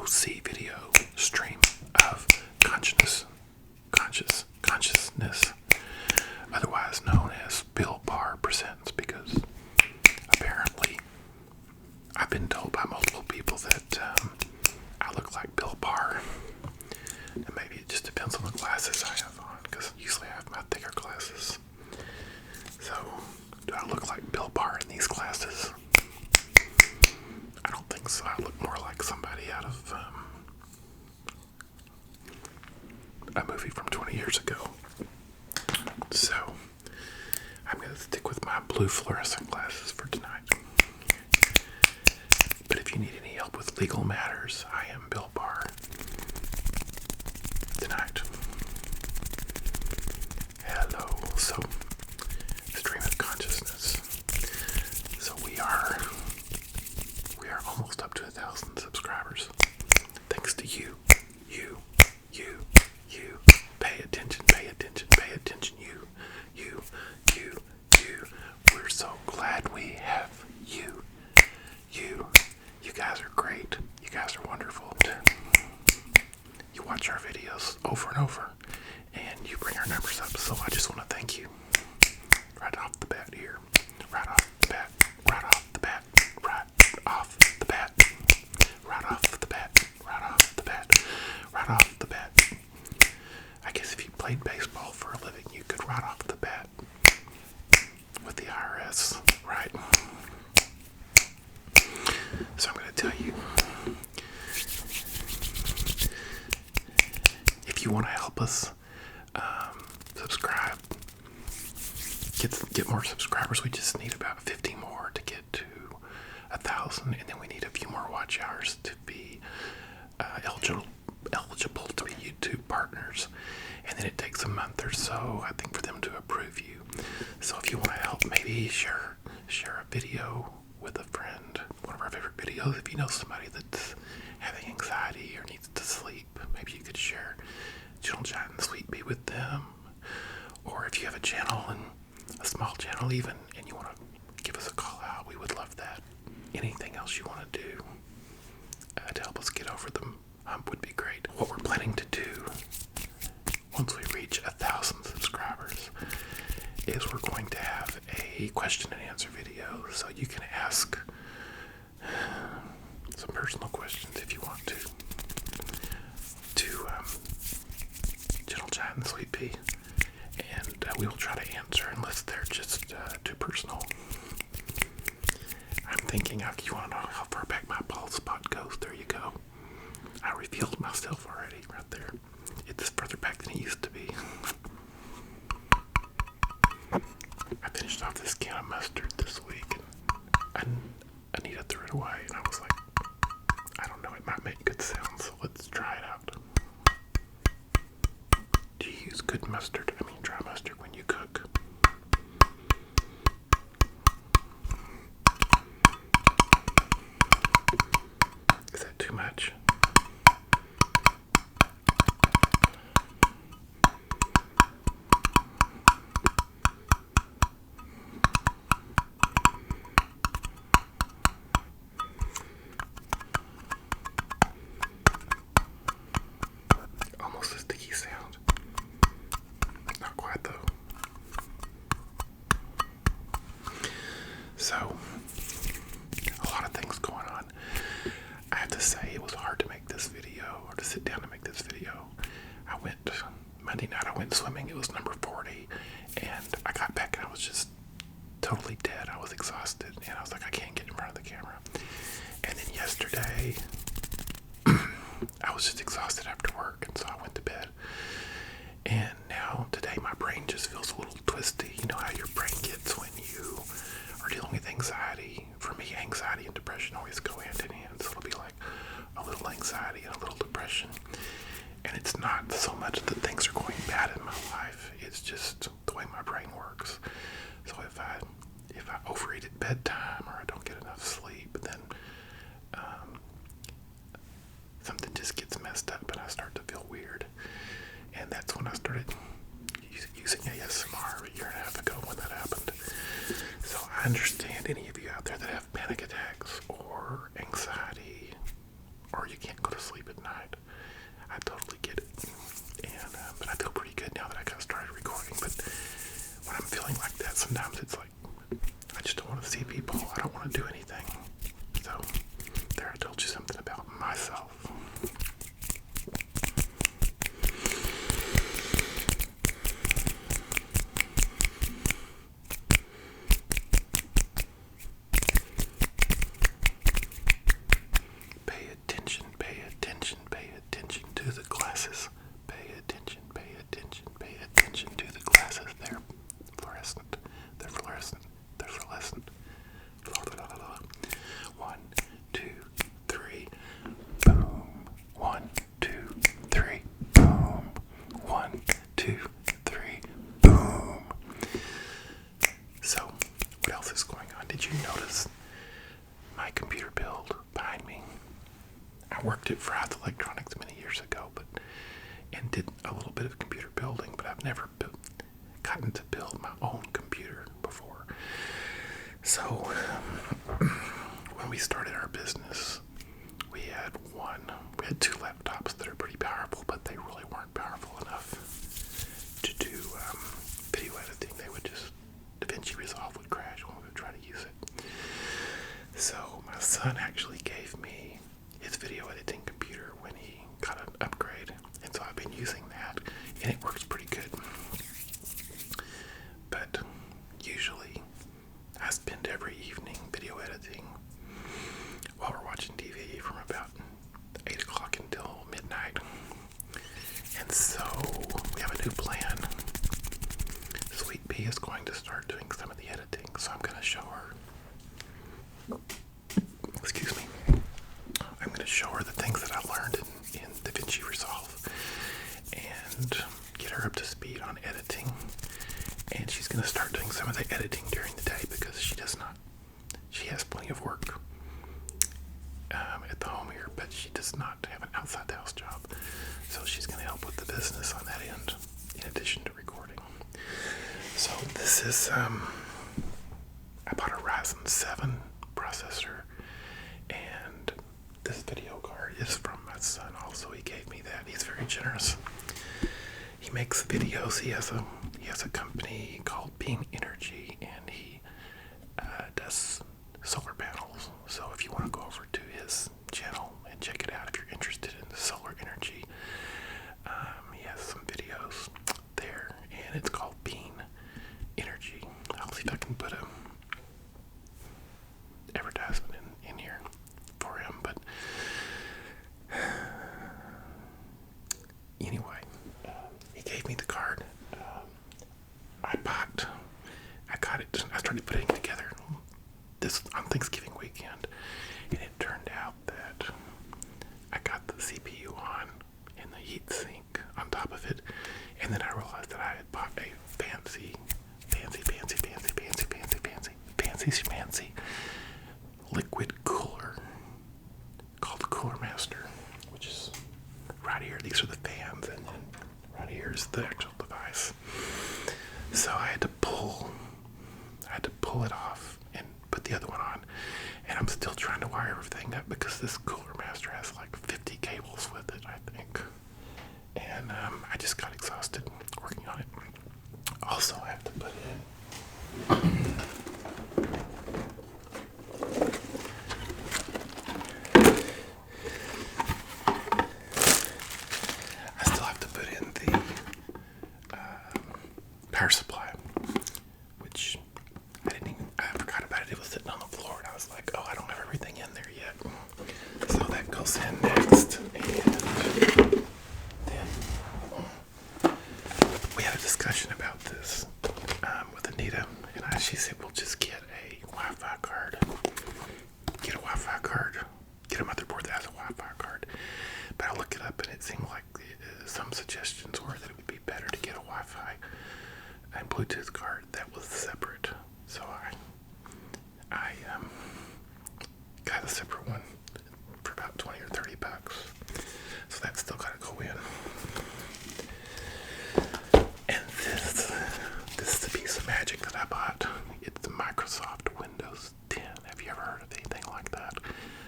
OC video stream of consciousness, otherwise known as Bill Barr Presents, because apparently I've been told by multiple people that I look like Bill Barr. And maybe it just depends on the glasses I have on, because usually I have my thicker glasses. So, do I look like Bill Barr in these glasses? I don't think so. I look more like somebody out of a movie from 20 years ago. So, I'm going to stick with my blue fluorescent glasses for tonight. But if you need any help with legal matters, I am Bill Barr tonight. Hello. So, stream of consciousness. So we are almost up to 1,000 subscribers. Thanks to you. Pay attention. You. We're so glad we have you. You guys are great. You guys are wonderful. You watch our videos over and over, and you bring our numbers up. So I just want to thank you. Right off the bat here. Right off the bat. I guess if you played baseball for a living, you could right off the bat with the IRS, right? So I'm going to tell you, if you want to help us subscribe, get more subscribers, we just need about 50 more to get to 1,000, and then we need a few more watch hours to be eligible to be YouTube partners, and then it takes a month or so, I think, for them to approve you. So if you want to help, maybe share a video with a friend, one of our favorite videos. If you know somebody that's having anxiety or needs to sleep, maybe you could share Gentle Giant and Sweet Bee with them. Or if you have a channel, and a small channel even, and you want to give us a call out, we would love that. Anything else you want to do to help us get over the hump would be great. What we're planning to do once we reach 1,000 subscribers is we're going to have a question and answer video, so you can ask some personal questions if you want to Gentle Giant and Sweet Pea, and we will try to answer unless they're just too personal. I'm thinking, if you want to know how far back my bald spot goes, there you go. I revealed myself already right there. It's further back than it used to be. I finished off this can of mustard this week, and Anita threw it away, and I was like, I don't know, it might make good sounds, so let's try it out. Do you use good mustard? I mean dry mustard when you cook? Is that too much? Almost a sticky sound. Not quite though. So, a lot of things going on. I have to say it was hard to make this video, or to sit down to make this video. Monday night I went swimming. It was number 40, and I got back and I was just totally dead. I was exhausted, and I was like, I can't get in front of the camera. And then yesterday, I was just exhausted after work, and so I went to bed. And now, today, my brain just feels a little twisty. You know how your brain gets when you are dealing with anxiety. For me, anxiety and depression always go hand in hand. So it'll be like a little anxiety and a little depression. And it's not so much that things are going bad in my life. It's just the way my brain works. So if I overeat at bedtime, or I don't get enough sleep, then something just gets messed up, and I start to feel weird. And that's when I started using ASMR a year and a half ago when that happened. So I understand any of you out there that have panic attacks or anxiety sometimes it's like, I just don't want to see people. I don't want to do anything. So, there, I told you something about myself. Pay attention, pay attention, pay attention to the glasses. Pay attention, pay attention, pay attention to the glasses. They're fluorescent. They're fluorescent. They're fluorescent. One, two, three, boom. One, two, three, boom. One, two, three, boom. So, what else is going on? Did you notice my computer build behind me? I worked at Fry's Electronics many years ago, and did a little bit of computer building, but I've never gotten to build my own computer before. So, when we started our business, we had two laptops that are pretty powerful, but they really weren't powerful enough to do video editing. They would just, DaVinci Resolve would crash when we would try to use it. So, my son actually gave me his video editing computer when he got an upgrade, and so I've been using that, and it works pretty good. But usually I spend every evening video editing while we're watching TV from about 8 o'clock until midnight. And so we have a new plan. Sweet Pea is going to start doing some of the editing, so I'm going to show her. Excuse me. I'm going to show her the things that I learned in DaVinci Resolve and get her up to speed on editing. And she's going to start doing some of the editing during the day because she has plenty of work at the home here, but she does not have an outside the house job. So she's going to help with the business on that end in addition to recording. So this is, I bought a Ryzen 7 processor, and this video card is from my son also. He gave me that. He's very generous. He makes videos. He has a company called Beam Energy, and he does solar panels. So if you want to go over to his channel and check it out if you're interested in solar energy, he has some videos there, and it's called Beam Energy. I'll see if I can put a advertisement in here for him, but anyway, he gave me the card. I got it, I started putting it together this on Thanksgiving weekend, and it turned out that I got the CPU on and the heatsink on top of it, and then I realized that I had bought a fancy liquid cooler called the Cooler Master, which is right here. These are the fans, and then right here is the actual device. So I had to pull it off and put the other one on, and I'm still trying to wire everything up because this Cooler Master has like 50 cables with it, I think. And I just got exhausted working on it. Also, I have to put in the power supply, which I forgot about it. It was sitting on the floor, and I was like, oh, I don't have everything in there yet. So that goes in next, and then we had a discussion about this with Anita, and she said, we'll just get a Wi-Fi card. Get a Wi-Fi card. Get a motherboard that has a Wi-Fi card. But I looked it up, and it seemed like some suggestions were that it would be better to get a Wi-Fi and Bluetooth card that was separate. So I got a separate one for about 20 or 30 bucks. So that's still got to go in. And this is the piece of magic that I bought. It's the Microsoft Windows 10. Have you ever heard of anything like that?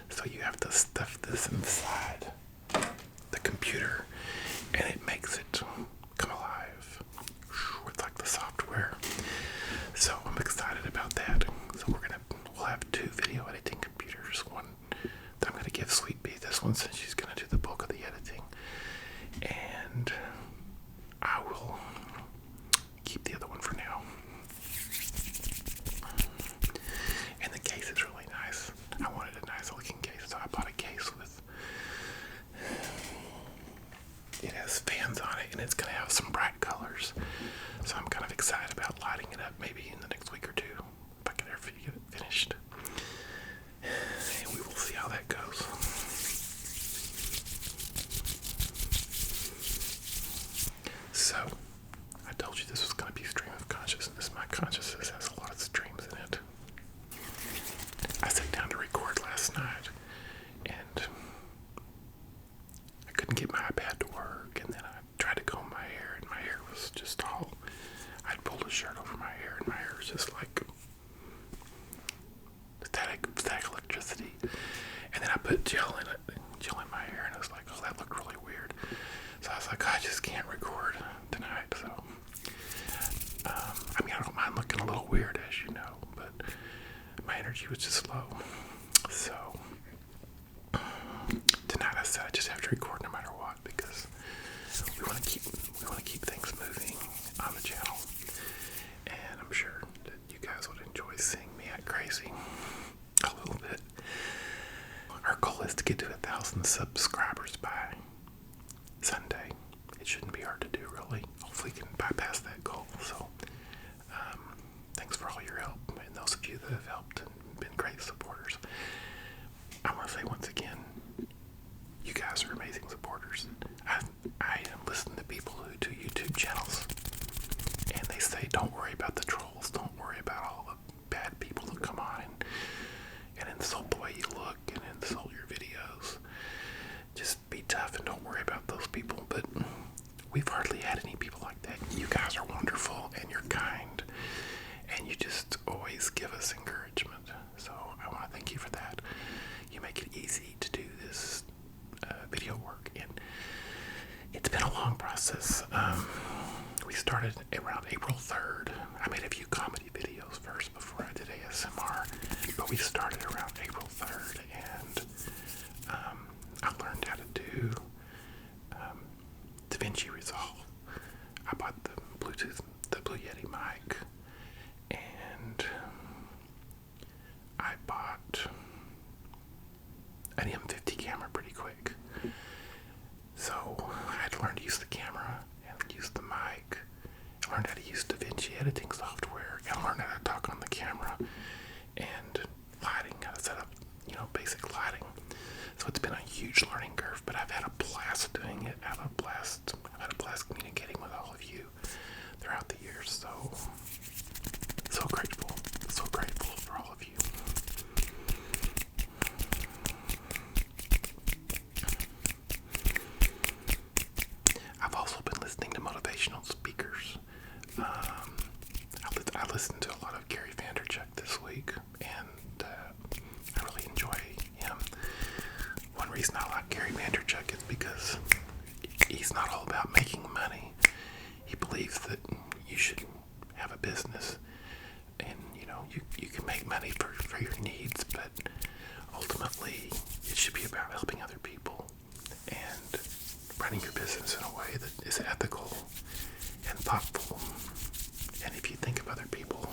So you have to stuff this inside the computer, and it makes it come alive with like the software. So give Sweet Pea this one since she's going to do the bulk of the editing. And I will keep the other one for now. And the case is really nice. I wanted a nice looking case, so I bought a case with, it has fans on it, and it's going to have some bright colors. So I'm kind of excited about lighting it up maybe in the next week or two, if I can ever get it finished. And we will see how that goes. So, I told you this was going to be stream of consciousness. My consciousness has a lot of streams in it. I sat down to record last night, and I couldn't get my iPad to work, and then I tried to comb my hair, and my hair was just all, I'd pulled a shirt over my hair, and my hair was just like static electricity. And then I put gel in my hair, and I was like, oh, that looked really weird. So I was like, I just can't record tonight. So, I mean, I don't mind looking a little weird, as you know, but my energy was just low. So tonight I said I just have to record no matter what, because we want to keep things moving on the channel, and I'm sure that you guys would enjoy seeing me act crazy a little bit. Our goal is to get to 1,000 subscribers by Sunday. It shouldn't be hard to do, really. Hopefully we can bypass that goal. So thanks for all your help, and those of you that have helped and been great supporters. I want to say once again, you guys are amazing supporters. I listen to people who do YouTube channels, and they say, don't worry about the trolls, don't worry about all the bad people that come on and insult the way you look and insult your videos. Just be tough and don't worry about those people. But we've hardly had any people like that. You guys are wonderful, and you're kind, and you just always give us encouragement. So I want to thank you for that. You make it easy to do this video work, and it's been a long process. We started around April 3rd. I made a few comedy videos first before I did ASMR, but we started around April 3rd, and I learned how to do DaVinci Resolve. I bought the Blue Yeti mic, and I bought an M50 camera pretty quick. So I had to learn to use the camera and use the mic. I learned how to use DaVinci editing software, and I learned how to talk on the camera and lighting, how to set up, basic lighting. So it's been a huge learning curve, but I've had a blast doing it. I've had a blast communicating with all of you throughout the years. So grateful for all of you. I've also been listening to motivational speakers. I listened to a lot of Gary Vaynerchuk this week, and I really enjoy him. One reason I like Gary Vaynerchuk is because he's not all about making money. He believes that you should have a business, and you can make money for your needs, but ultimately it should be about helping other people and running your business in a way that is ethical and thoughtful. And if you think of other people,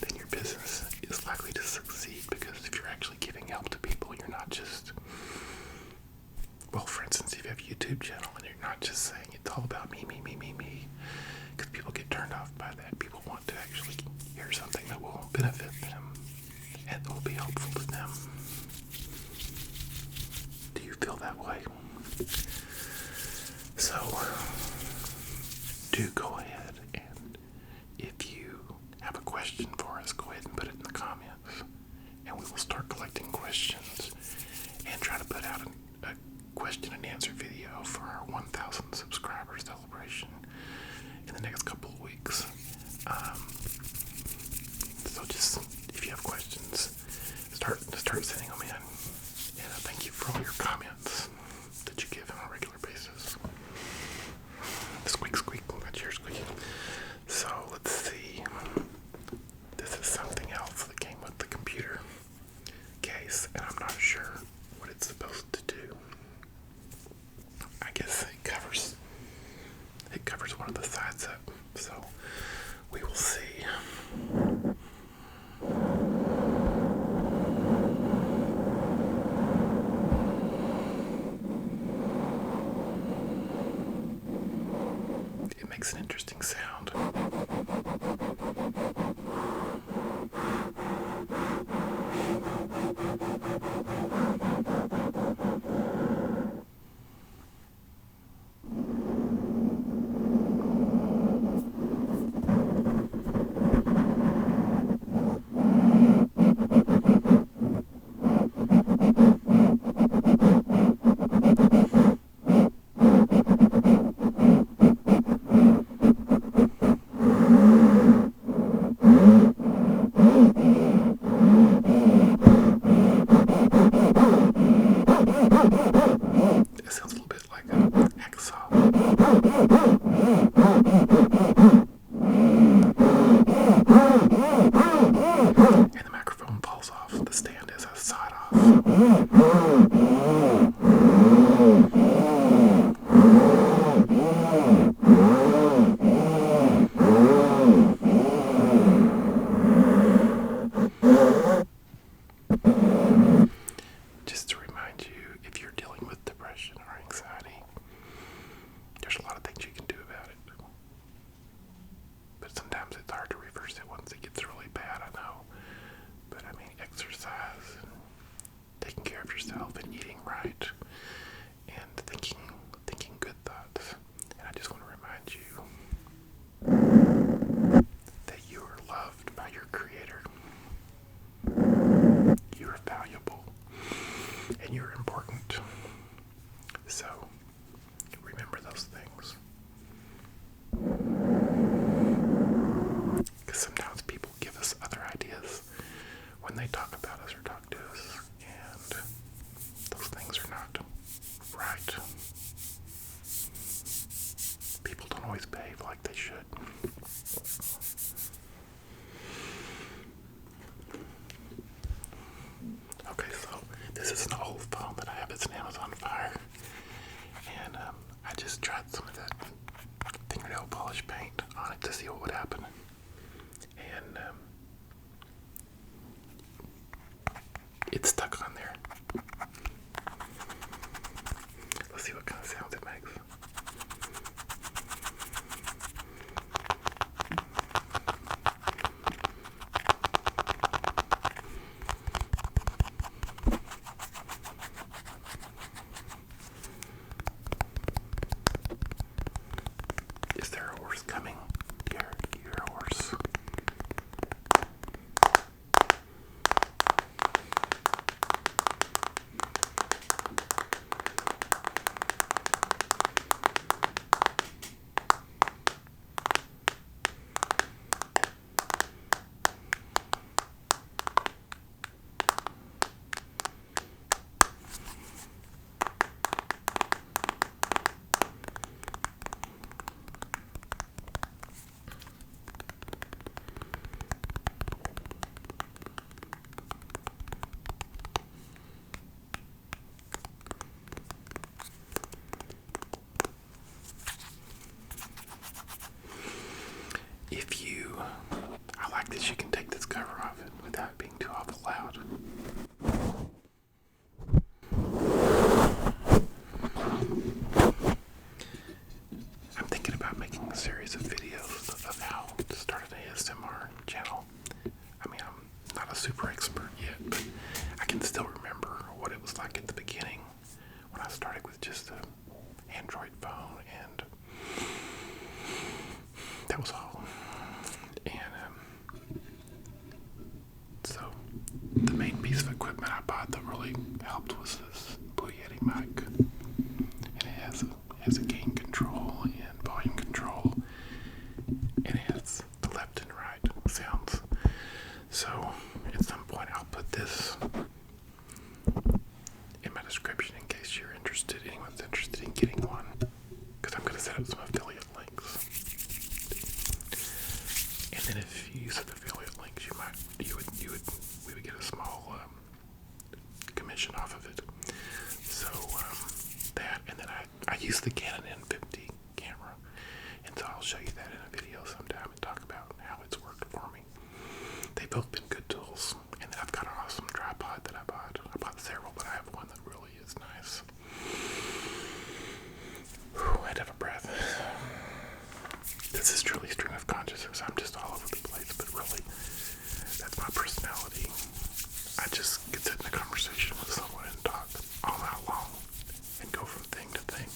then your business is likely to succeed, because if you're actually giving help to people, you're not just, well, for instance, if you have a YouTube channel and you're not just saying it's all about me, because people get turned off by that. People want to actually hear something that will benefit them and that will be helpful to them. Do you feel that way? So, do go ahead, and if you have a question for us, go ahead and put it in the comments, and we will start collecting questions and try to put out a question and answer video for our 1,000 subscriber celebration in the next couple of weeks. So just, if you have questions, start sending them in, and thank you for all your comments that you give on a regular basis. Squeak, squeak, that's your squeaking. So let's see. This is something else that came with the computer case, and I'm not not sure what it's supposed to do. I guess it covers one of the sides up, so we will see. It makes an interesting sound. It sounds a little bit like a hacksaw. And the microphone falls off the stand as I saw it off. Just to remind you, if you're dealing with depression or anxiety, there's a lot of things you can do about it. But sometimes it's hard to reverse it once it gets really bad, I know. But I mean, exercise and taking care of yourself and eating right and thinking good thoughts. And I just want to remind you that you are loved by your Creator. You are valuable and you're important. So remember those things. Because sometimes people give us other ideas when they talk about us or talk to us, and those things are not right. People don't always behave like they should. Okay, so this is an old phone that I have. It's an Amazon Fire. And I just tried some of that fingernail polish paint on it to see what would happen. And it's stuck on there. Let's see what kind of sounds it makes. Is there a horse coming? Dear horse. I like that you can take this cover off it without being too awful loud. I'm thinking about making a series of videos of how to start an ASMR channel. I mean, I'm not a super expert yet, but I can still remember what it was like at the beginning when I started with just an Android phone, and that was all. And so the main piece of equipment I bought that really helped was this Blue Yeti mic, and it has a gain control and volume control, and it has the left and right sounds. So at some point I'll put this in my description in case you're interested, anyone's interested in getting one, because I'm going to set up some affiliate links. And then if you use the affiliate links, we would get a small commission resolution off of it. So that, and then I use the Canon N50 camera, and so I'll show you that in a video sometime and talk about how it's worked for me. They've both been good tools, and then I've got an awesome tripod that I bought. I bought several, but I have one that really is nice. Whew, I had to have a breath. This is truly stream of consciousness. I'm just all over the place, but really, that's my personality. I just get sit in a conversation with someone and talk all night long and go from thing to thing.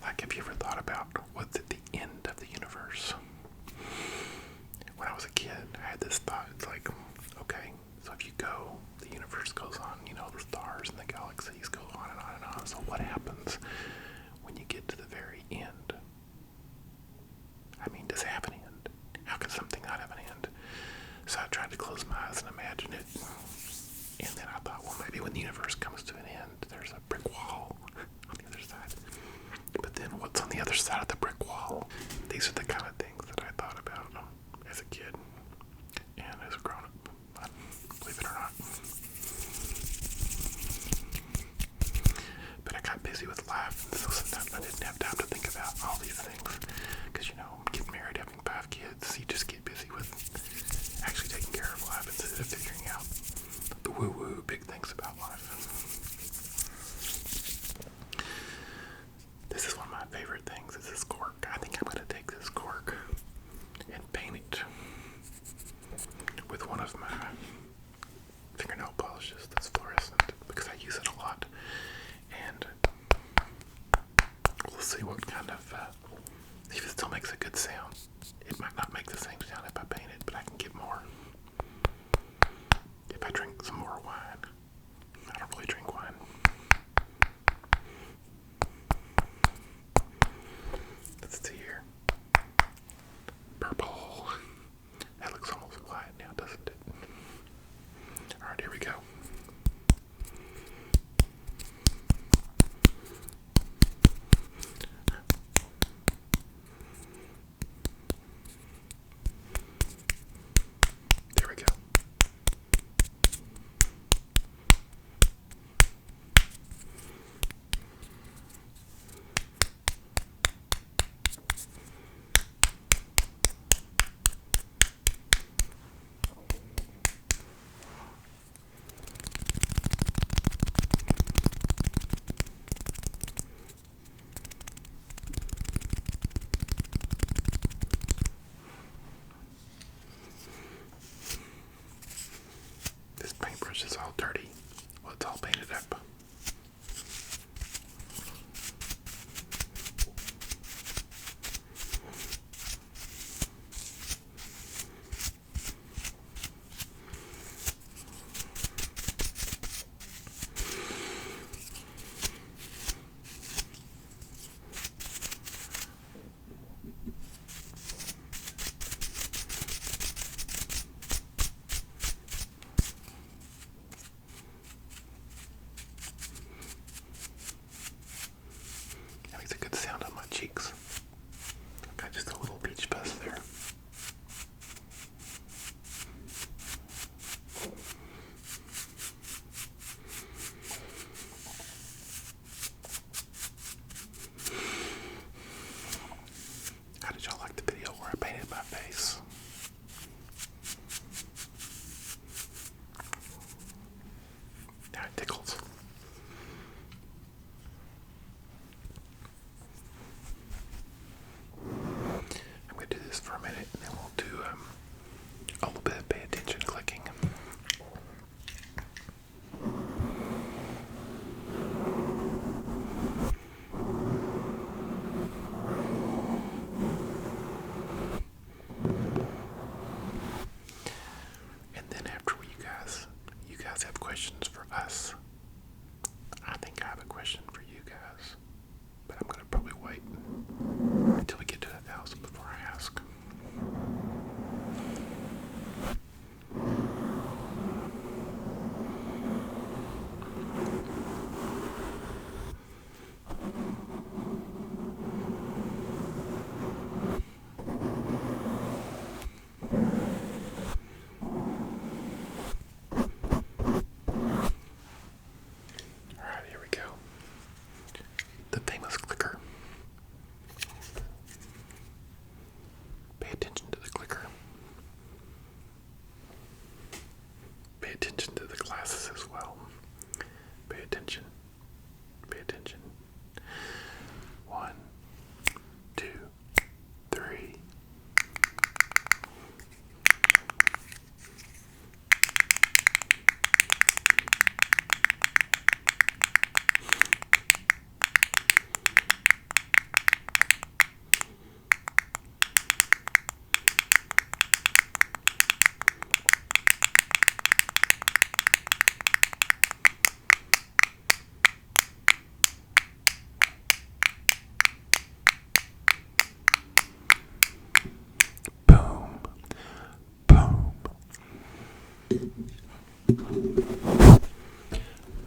Like, have you ever thought about what's at the end of the universe? When I was a kid, I had this thought. It's like, okay, so if you go, the universe goes on, you know, the stars and the galaxies go on and on and on. So what happens when you get to the very end? I mean, does it have an end? How can something not have an end? So I tried to close my eyes and imagine it. And then I thought, well, maybe when the universe comes to an end, there's a brick wall on the other side. But then what's on the other side of the brick wall? These are the kind of things that I thought about as a kid and as a grown-up, believe it or not. But I got busy with life, and so sometimes I didn't have time to think about all these things. Because, you know, getting married, having 5 kids, you just get busy with actually taking care of life instead of figuring out the woo-woo big things about life. This is one of my favorite things, is this cork. I think I'm going to take this cork and paint it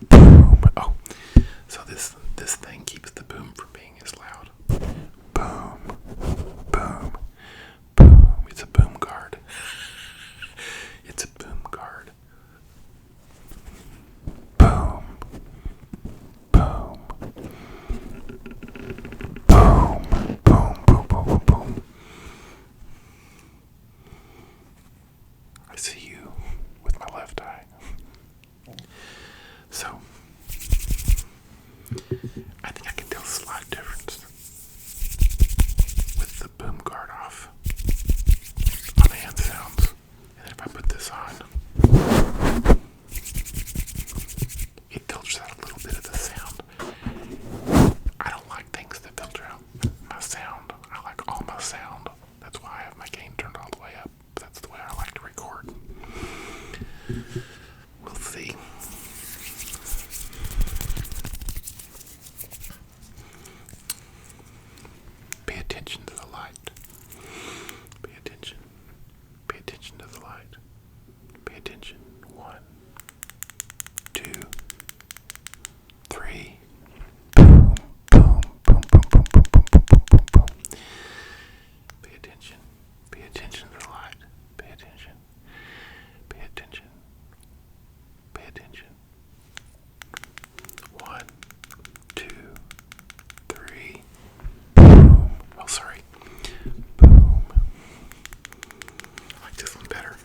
Boom. Oh, so this thing keeps the boom from being as loud. Boom. Boom. Boom. It's a boom guard. It's a boom guard. Boom. Boom. Boom. Boom. Boom. Boom. Boom. Boom. I see you with my left eye. So, I think I can tell a slight difference with the boom guard off on the hand sounds. And if I put this on, it filters out a little bit of the sound. I don't like things that filter out my sound. I like all my sound. That's why I have my gain turned all the way up. That's the way I like to record. We'll see. Pay attention to the light. Pay attention. Pay attention to the light. Pay attention. 1, 2, 3. Boom, boom, boom, boom, boom, boom, boom, boom, boom, boom, boom. Pay attention. Pay attention to the light. Pay attention. Pay attention. Pay attention. 1, 2, 3. Boom. Oh, sorry. Boom. I like this one better.